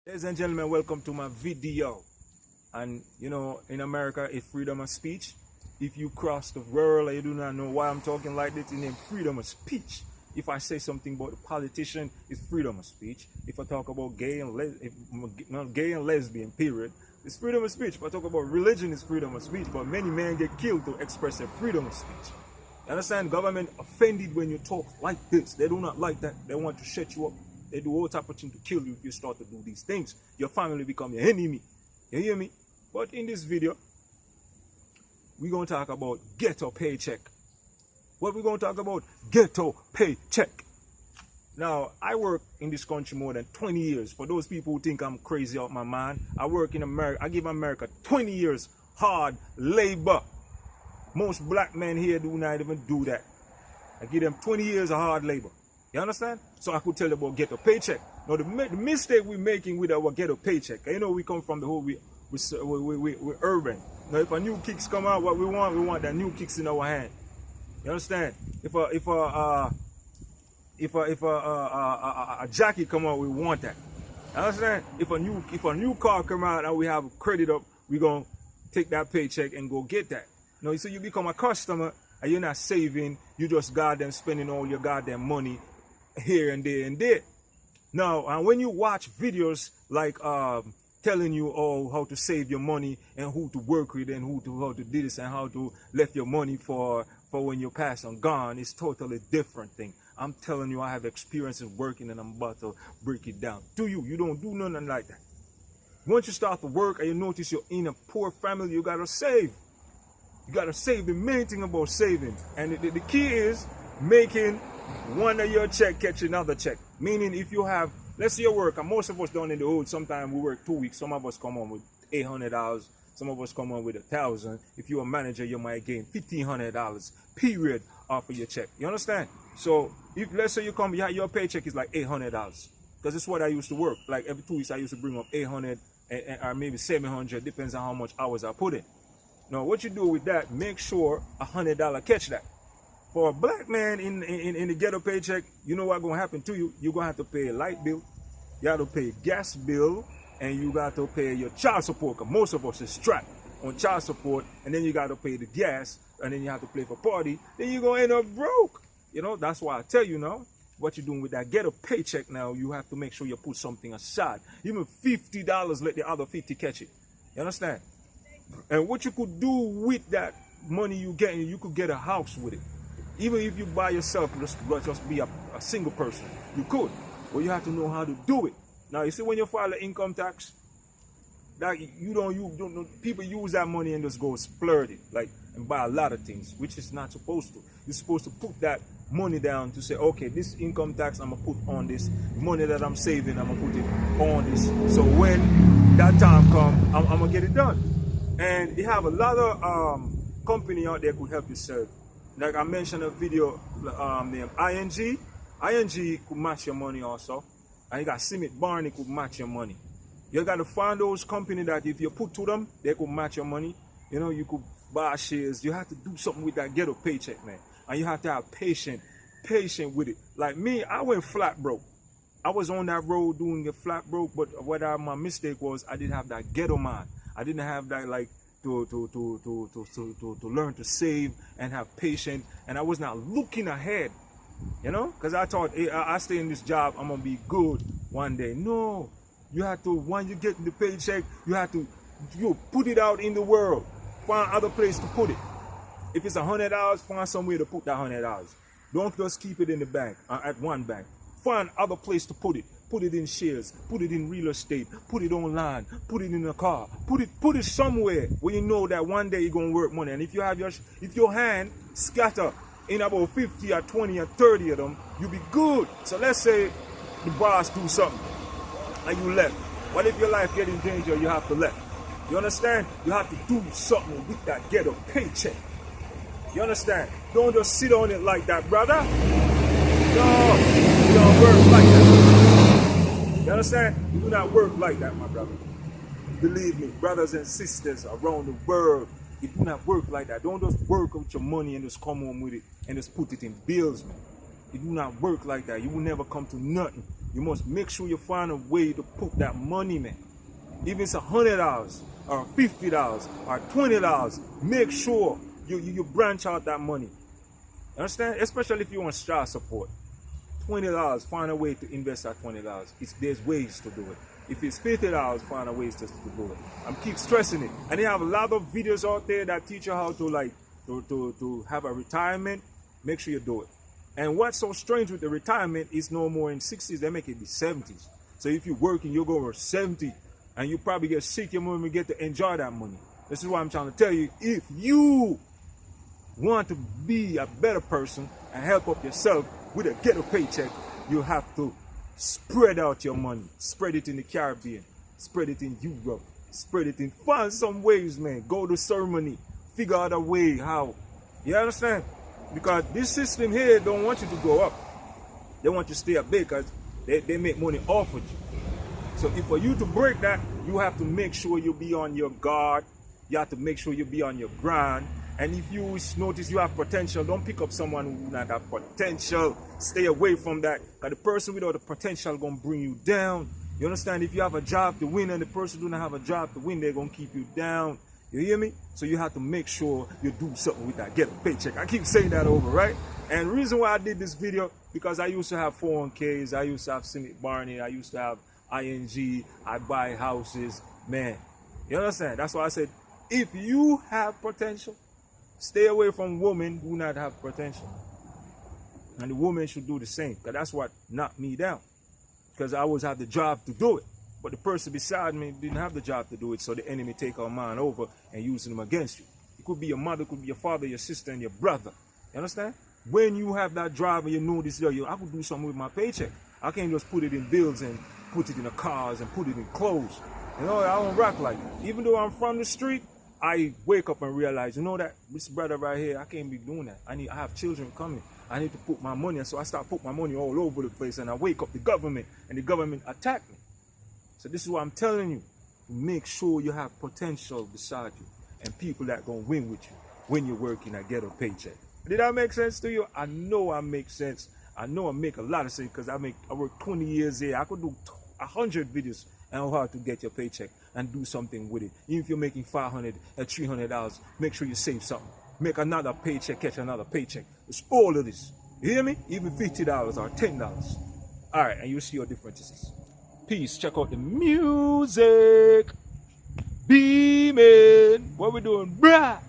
Ladies and gentlemen, welcome to my video. And you know, in America, it's freedom of speech. If you cross the world and you do not know why I'm talking like this, it's named freedom of speech. If I say something about the politician, it's freedom of speech. If I talk about gay and lesbian, period, it's freedom of speech. If I talk about religion, it's freedom of speech. But many men get killed to express their freedom of speech. You understand? Government offended when you talk like this. They do not like that. They want to shut you up. They do all type of thing to kill you if you start to do these things. Your family become your enemy. You hear me? But in this video, we're going to talk about ghetto paycheck. What we're going to talk about? Ghetto paycheck. Now, I work in this country more than 20 years. For those people who think I'm crazy out my mind, I work in America. I give America 20 years hard labor. Most black men here do not even do that. I give them 20 years of hard labor. You understand? So I could tell you about ghetto paycheck. Now the mistake we're making with our ghetto paycheck, you know, we come from the whole, we're urban. Now if a new kicks come out, what we want that new kicks in our hand. You understand? If a jacket come out, we want that. You understand? If a new car come out and we have credit up, we gonna take that paycheck and go get that. Now so you become a customer and you're not saving, you just goddamn spending all your goddamn money here and there and there. Now, and when you watch videos like telling you how to save your money and who to work with and how to do this and how to left your money for when you pass on gone, it's totally different thing. I'm telling you, I have experience in working and I'm about to break it down to you. You don't do nothing like that. Once you start to work and you notice you're in a poor family, you gotta save. You gotta save. The main thing about saving, and the key is making one of your check catch another check. Meaning, if you have, let's say you work, and most of us down in the hood, sometimes we work 2 weeks. Some of us come on with $800. Some of us come on with $1,000. If you're a manager, you might gain $1,500 period off of your check. You understand? So, if let's say you come, your paycheck is like $800, because it's what I used to work. Like every 2 weeks, I used to bring up 800 or maybe 700, depends on how much hours I put in. Now, what you do with that, make sure $100 catch that. For a black man in the ghetto paycheck, you know what's going to happen to you? You're going to have to pay a light bill, you have to pay gas bill, and you got to pay your child support, because most of us is strapped on child support, and then you got to pay the gas, and then you have to pay for party, then you're going to end up broke. You know, that's why I tell you now, what you're doing with that ghetto paycheck now, you have to make sure you put something aside. Even $50, let the other 50 catch it. You understand? And what you could do with that money you get, you could get a house with it. Even if you by yourself, just be a single person, you could. But you have to know how to do it. Now, you see, when you file an income tax, that people use that money and just go splurge it, like, and buy a lot of things, which is not supposed to. You're supposed to put that money down to say, okay, this income tax I'm gonna put on this. The money that I'm saving, I'm gonna put it on this. So when that time comes, I'm gonna get it done. And you have a lot of company out there could help you serve. Like I mentioned a video named ING. ING could match your money also. And you got Simit Barney could match your money. You got to find those companies that if you put to them, they could match your money. You know, you could buy shares. You have to do something with that ghetto paycheck, man. And you have to have patience with it. Like me, I went flat broke. I was on that road doing it flat broke, but what my mistake was, I didn't have that ghetto mind. I didn't have that, like, to learn to save and have patience, and I was not looking ahead, you know, because I thought, hey, I stay in this job, I'm gonna be good one day. No, you have to, when you get the paycheck, you have to put it out in the world, find other place to put it. If it's $100, find somewhere to put that $100. Don't just keep it in the bank, at one bank. Find other place to put it. Put it in shares, put it in real estate, put it online, put it in a car, put it somewhere where you know that one day you're gonna work money. And if you have if your hand scatter in about 50 or 20 or 30 of them, you'll be good. So let's say the boss do something and you left. What if your life get in danger, you have to left? You understand? You have to do something with that ghetto paycheck. You understand? Don't just sit on it like that, brother. No, you don't work like that. You understand? You do not work like that, my brother. Believe me, brothers and sisters around the world, you do not work like that. Don't just work with your money and just come home with it and just put it in bills, man. It do not work like that. You will never come to nothing. You must make sure you find a way to put that money, man. Even if it's $100 or $50 or $20, make sure you branch out that money. Understand? Especially if you want child support. $20, find a way to invest that $20. There's ways to do it. If it's $50, find a ways to do it. I'm keep stressing it. And they have a lot of videos out there that teach you how to to have a retirement. Make sure you do it. And what's so strange with the retirement is no more in 60s, they make it the 70s. So if you're working, you'll go over 70 and you probably get sick, you won't even get to enjoy that money. This is what I'm trying to tell you. If you want to be a better person and help up yourself with a ghetto paycheck, you have to spread out your money. Spread it in the Caribbean. Spread it in Europe. Spread it in, find some ways, man. Go to ceremony. Figure out a way how. You understand? Because this system here don't want you to go up. They want you to stay up there because they make money off of you. So if for you to break that, you have to make sure you be on your guard. You have to make sure you be on your grind. And if you notice you have potential, don't pick up someone who do not have potential. Stay away from that. Because the person without the potential is going to bring you down. You understand? If you have a job to win and the person do not have a job to win, they're going to keep you down. You hear me? So you have to make sure you do something with that ghetto paycheck. I keep saying that over, right? And the reason why I did this video, because I used to have 401ks, I used to have Simit Barney, I used to have ING, I buy houses, man. You understand? That's why I said, if you have potential, stay away from women who do not have potential. And the woman should do the same, because that's what knocked me down. Because I always had the job to do it. But the person beside me didn't have the job to do it, so the enemy take our man over and using them against you. It could be your mother, it could be your father, your sister, and your brother. You understand? When you have that drive and you know this, yo, I could do something with my paycheck. I can't just put it in bills and put it in the cars and put it in clothes. You know, I don't rock like that. Even though I'm from the street, I wake up and realize, you know that, this brother right here, I can't be doing that. I have children coming. I need to put my money, and so I start putting my money all over the place, and I wake up the government, and the government attack me. So this is what I'm telling you. Make sure you have potential beside you and people that gonna win with you when you're working a ghetto paycheck. Did that make sense to you? I know I make sense. I know I make a lot of sense because I work 20 years here. I could do 100 videos on how to get your paycheck and do something with it. Even if you're making $500 or $300, make sure you save something. Make another paycheck, catch another paycheck. It's all of this. You hear me? Even $50 or $10. All right, and you'll see your differences. Peace. Check out the music. Beaming. What we doing, bruh?